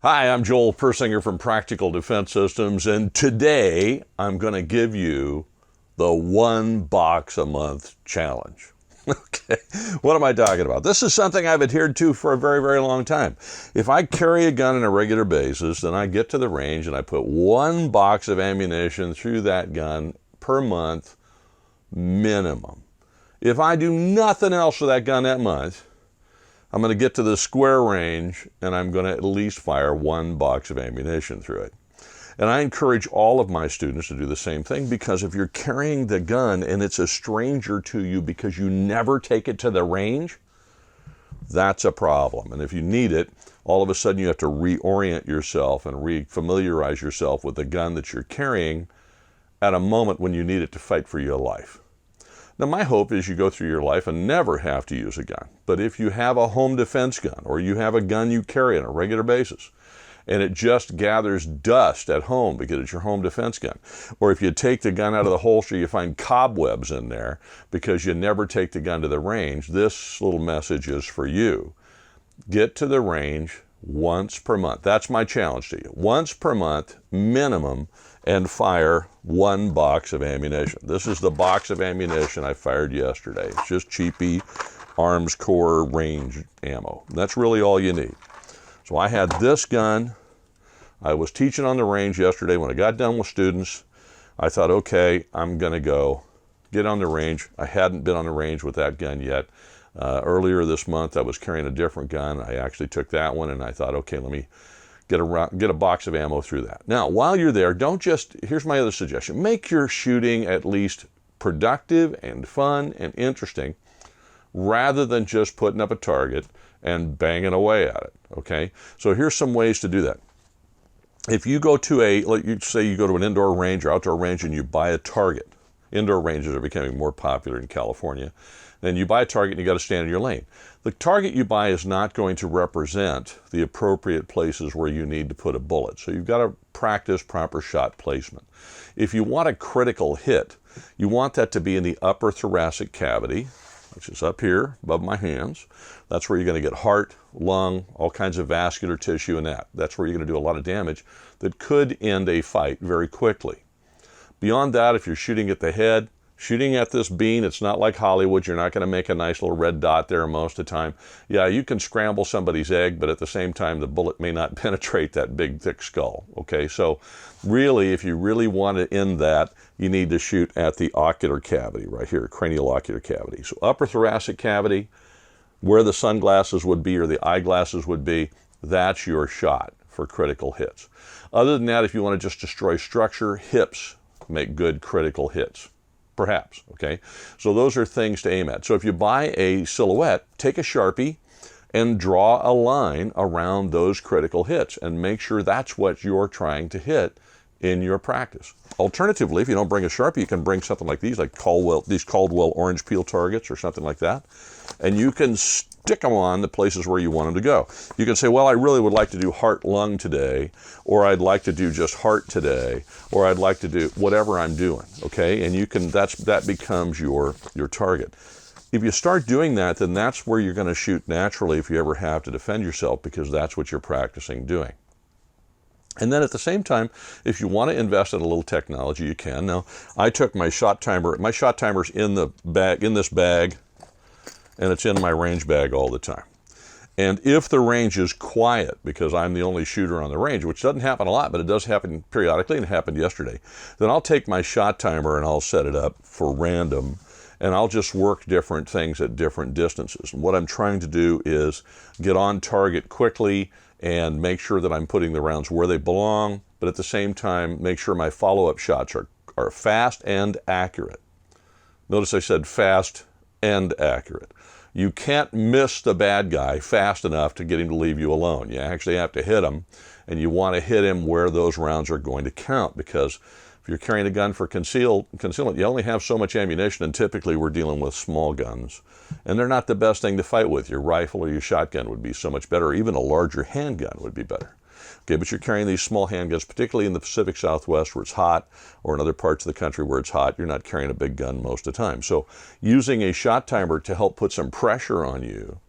Hi, I'm Joel Persinger from Practical Defense Systems, and today I'm going to give you the 1 box a month challenge. Okay, what am I talking about? This is something I've adhered to for a very, very long time. If I carry a gun on a regular basis, then I get to the range and I put 1 box of ammunition through that gun per month minimum. If I do nothing else with that gun that month, I'm going to get to the square range and I'm going to at least fire 1 box of ammunition through it. And I encourage all of my students to do the same thing, because if you're carrying the gun and it's a stranger to you because you never take it to the range, that's a problem. And if you need it, all of a sudden you have to reorient yourself and refamiliarize yourself with the gun that you're carrying at a moment when you need it to fight for your life. Now, my hope is you go through your life and never have to use a gun. But if you have a home defense gun, or you have a gun you carry on a regular basis, and it just gathers dust at home because it's your home defense gun, or if you take the gun out of the holster, you find cobwebs in there because you never take the gun to the range, this little message is for you. Get to the range once per month. That's my challenge to you. Once per month, minimum, and fire 1 box of ammunition. This is the box of ammunition I fired yesterday. It's just cheapy Arms Corps range ammo. That's really all you need. So I had this gun. I was teaching on the range yesterday. When I got done with students, I thought, okay, I'm going to go get on the range. I hadn't been on the range with that gun yet. Earlier this month, I was carrying a different gun. I actually took that one, and I thought, okay, let me get a box of ammo through that. Now, while you're there, here's my other suggestion. Make your shooting at least productive and fun and interesting, rather than just putting up a target and banging away at it, okay? So here's some ways to do that. If you go to you go to an indoor range or outdoor range and you buy a target. Indoor ranges are becoming more popular in California. Then you buy a target and you got to stand in your lane. The target you buy is not going to represent the appropriate places where you need to put a bullet. So you've got to practice proper shot placement. If you want a critical hit, you want that to be in the upper thoracic cavity, which is up here above my hands. That's where you're going to get heart, lung, all kinds of vascular tissue in that. That's where you're going to do a lot of damage that could end a fight very quickly. Beyond that, if you're shooting at the head, shooting at this bean, it's not like Hollywood. You're not going to make a nice little red dot there most of the time. Yeah, you can scramble somebody's egg, but at the same time, the bullet may not penetrate that big, thick skull. Okay, so really, if you really want to end that, you need to shoot at the ocular cavity right here, cranial ocular cavity. So upper thoracic cavity, where the sunglasses would be or the eyeglasses would be, that's your shot for critical hits. Other than that, if you want to just destroy structure, hips make good critical hits. Perhaps, okay? So those are things to aim at. So if you buy a silhouette, take a Sharpie and draw a line around those critical hits and make sure that's what you're trying to hit in your practice. Alternatively, if you don't bring a Sharpie, you can bring something like these Caldwell orange peel targets or something like that, and you can stick them on the places where you want them to go. You can say, well, I really would like to do heart lung today, or I'd like to do just heart today, or I'd like to do whatever I'm doing, okay? And you can, that becomes your target. If you start doing that, then that's where you're going to shoot naturally if you ever have to defend yourself, because that's what you're practicing doing. And then at the same time, if you want to invest in a little technology, you can. Now, I took my shot timer. My shot timer's in this bag, and it's in my range bag all the time. And if the range is quiet, because I'm the only shooter on the range, which doesn't happen a lot, but it does happen periodically, and it happened yesterday, then I'll take my shot timer and I'll set it up for random, and I'll just work different things at different distances. And what I'm trying to do is get on target quickly and make sure that I'm putting the rounds where they belong, but at the same time, make sure my follow-up shots are fast and accurate. Notice I said fast and accurate. You can't miss the bad guy fast enough to get him to leave you alone. You actually have to hit him, and you want to hit him where those rounds are going to count, because if you're carrying a gun for concealment, you only have so much ammunition, and typically we're dealing with small guns, and they're not the best thing to fight with. Your rifle or your shotgun would be so much better, or even a larger handgun would be better. Okay, but you're carrying these small handguns, particularly in the Pacific Southwest where it's hot, or in other parts of the country where it's hot. You're not carrying a big gun most of the time. So using a shot timer to help put some pressure on you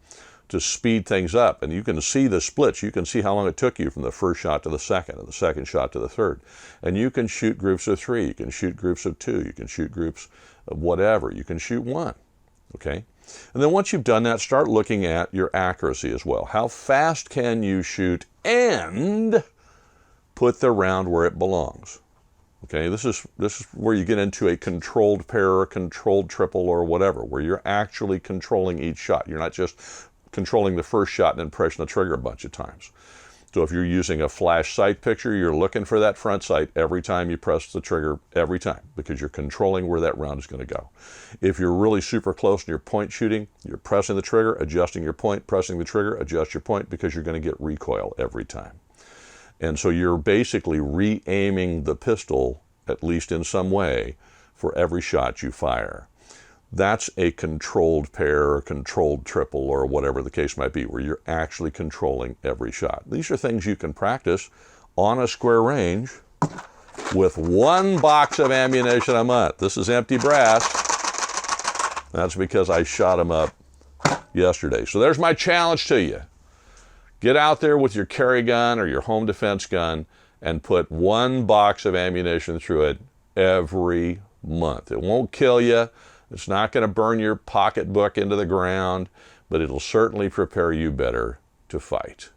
to speed things up. And you can see the splits. You can see how long it took you from the first shot to the second, and the second shot to the third. And you can shoot groups of 3. You can shoot groups of 2. You can shoot groups of whatever. You can shoot 1. Okay? And then once you've done that, start looking at your accuracy as well. How fast can you shoot and put the round where it belongs? Okay, this is where you get into a controlled pair or a controlled triple or whatever, where you're actually controlling each shot. You're not just controlling the first shot and then pressing the trigger a bunch of times. So if you're using a flash sight picture, you're looking for that front sight every time you press the trigger, every time, because you're controlling where that round is going to go. If you're really super close and you're point shooting, you're pressing the trigger, adjusting your point, pressing the trigger, adjust your point, because you're going to get recoil every time. And so you're basically re-aiming the pistol, at least in some way, for every shot you fire. That's a controlled pair or controlled triple or whatever the case might be, where you're actually controlling every shot. These are things you can practice on a square range with 1 box of ammunition a month. This is empty brass. That's because I shot them up yesterday. So there's my challenge to you. Get out there with your carry gun or your home defense gun and put 1 box of ammunition through it every month. It won't kill you. It's not going to burn your pocketbook into the ground, but it'll certainly prepare you better to fight.